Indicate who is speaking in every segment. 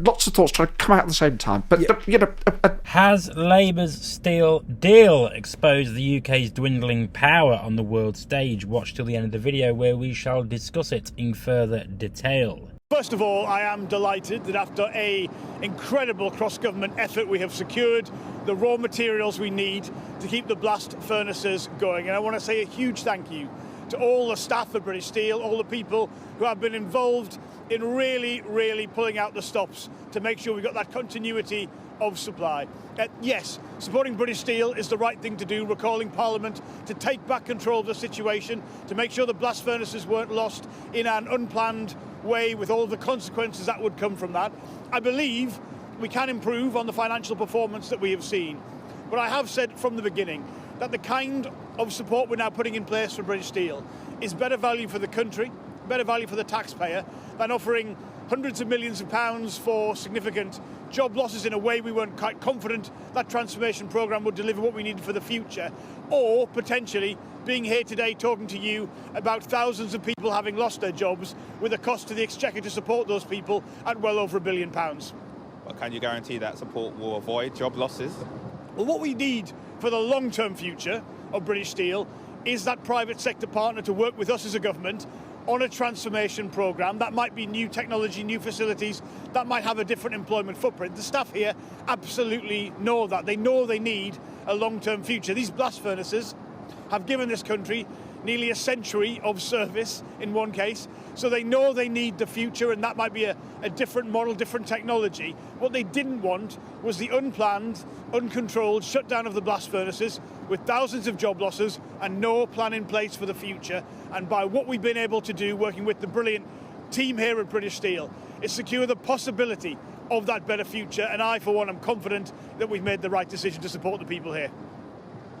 Speaker 1: lots of thoughts trying to come out at the same time. But,
Speaker 2: Has Labour's steel deal exposed the UK's dwindling power on the world stage? Watch till the end of the video where we shall discuss it in further detail.
Speaker 3: First of all, I am delighted that after an incredible cross-government effort, we have secured the raw materials we need to keep the blast furnaces going. And I want to say a huge thank you to all the staff at British Steel, all the people who have been involved in really pulling out the stops to make sure we've got that continuity of supply. Yes, supporting British Steel is the right thing to do. We're calling Parliament to take back control of the situation, to make sure the blast furnaces weren't lost in an unplanned way with all the consequences that would come from that. I believe we can improve on the financial performance that we have seen. But I have said from the beginning that the kind of support we're now putting in place for British Steel is better value for the country, better value for the taxpayer than offering hundreds of millions of pounds for significant job losses in a way we weren't quite confident that transformation programme would deliver what we needed for the future, or potentially being here today talking to you about thousands of people having lost their jobs with a cost to the Exchequer to support those people at well over £1 billion.
Speaker 4: But can you guarantee that support will avoid job losses?
Speaker 3: Well, what we need for the long-term future of British Steel is that private sector partner to work with us as a government on a transformation programme. That might be new technology, new facilities, that might have a different employment footprint. The staff here absolutely know that. They know they need a long-term future. These blast furnaces have given this country nearly a century of service in one case, so they know they need the future, and that might be a different model, different technology. What they didn't want was the unplanned, uncontrolled shutdown of the blast furnaces with thousands of job losses and no plan in place for the future. And by what we've been able to do, working with the brilliant team here at British Steel, is secure the possibility of that better future. And I, for one, am confident that we've made the right decision to support the people here.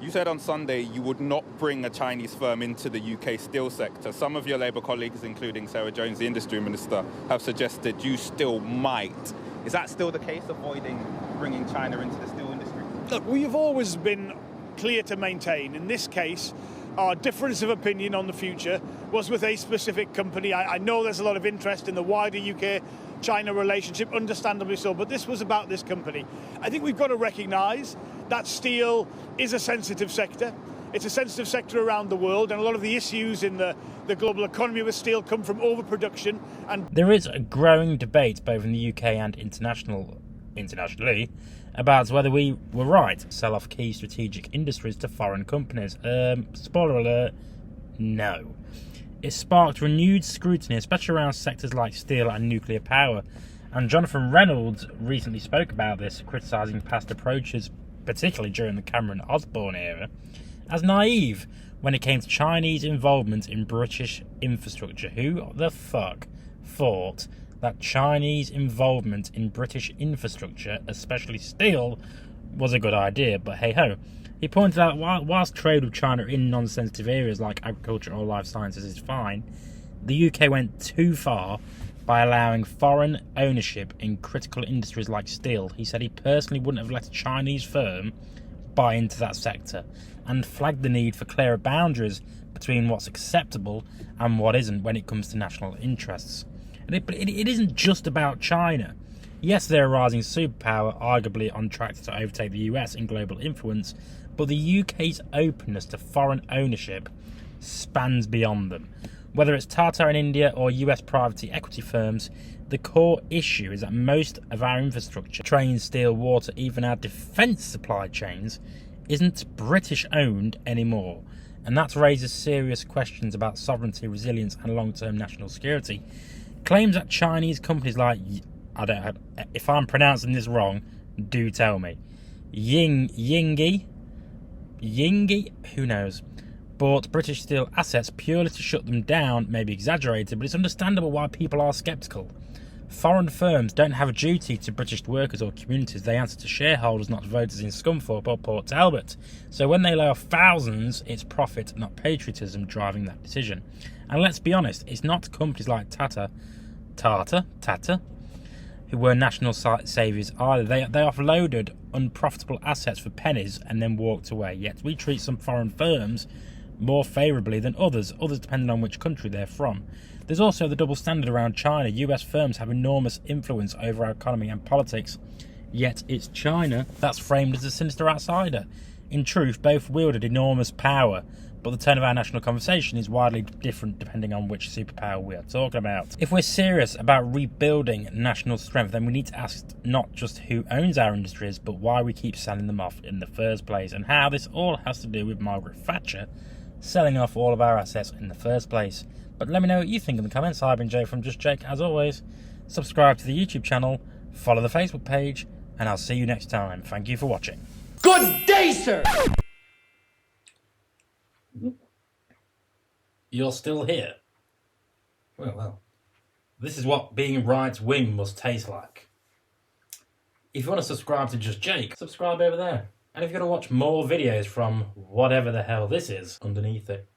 Speaker 4: You said on Sunday you would not bring a Chinese firm into the UK steel sector. Some of your Labour colleagues, including Sarah Jones, the Industry Minister, have suggested you still might. Is that still the case, avoiding bringing China into the steel industry?
Speaker 3: Look, we have always been clear to maintain, in this case, our difference of opinion on the future was with a specific company. I know there's a lot of interest in the wider UK-China relationship, understandably so, but this was about this company. I think we've got to recognise that steel is a sensitive sector. It's a sensitive sector around the world, and a lot of the issues in the global economy with steel come from overproduction. And
Speaker 2: there is a growing debate both in the UK and internationally about whether we were right to sell off key strategic industries to foreign companies. Spoiler alert, no. It sparked renewed scrutiny, especially around sectors like steel and nuclear power. And Jonathan Reynolds recently spoke about this, criticising past approaches, particularly during the Cameron-Osborne era, as naive when it came to Chinese involvement in British infrastructure. Who the fuck thought that Chinese involvement in British infrastructure, especially steel, was a good idea? But hey-ho. He pointed out whilst trade with China in non-sensitive areas like agriculture or life sciences is fine, the UK went too far by allowing foreign ownership in critical industries like steel. He said he personally wouldn't have let a Chinese firm buy into that sector, and flagged the need for clearer boundaries between what's acceptable and what isn't when it comes to national interests. But it isn't just about China. Yes, they're a rising superpower, arguably on track to overtake the US in global influence, but the UK's openness to foreign ownership spans beyond them. Whether it's Tata in India or US private equity firms, the core issue is that most of our infrastructure, trains, steel, water, even our defence supply chains, isn't British owned anymore. And that raises serious questions about sovereignty, resilience and long-term national security. Claims that Chinese companies like, if I'm pronouncing this wrong, do tell me, Yingyi, who knows, bought British steel assets purely to shut them down may be exaggerated, but it's understandable why people are sceptical. Foreign firms don't have a duty to British workers or communities. They answer to shareholders, not voters in Scunthorpe or Port Talbot. So when they lay off thousands, it's profit, not patriotism, driving that decision. And let's be honest, it's not companies like Tata, who were national saviours either. They offloaded unprofitable assets for pennies and then walked away. Yet we treat some foreign firms more favourably than others depending on which country they're from. There's also the double standard around China. US firms have enormous influence over our economy and politics, yet it's China that's framed as a sinister outsider. In truth, both wielded enormous power, but the tone of our national conversation is widely different depending on which superpower we are talking about. If we're serious about rebuilding national strength, then we need to ask not just who owns our industries, but why we keep selling them off in the first place, and how this all has to do with Margaret Thatcher selling off all of our assets in the first place. But let me know what you think in the comments. I've been Jay from Just Jake, as always. Subscribe to the YouTube channel, follow the Facebook page, and I'll see you next time. Thank you for watching.
Speaker 5: Good day, sir!
Speaker 2: You're still here? Well. This is what being right wing must taste like. If you want to subscribe to Just Jake, subscribe over there. And if you want to watch more videos from whatever the hell this is underneath it,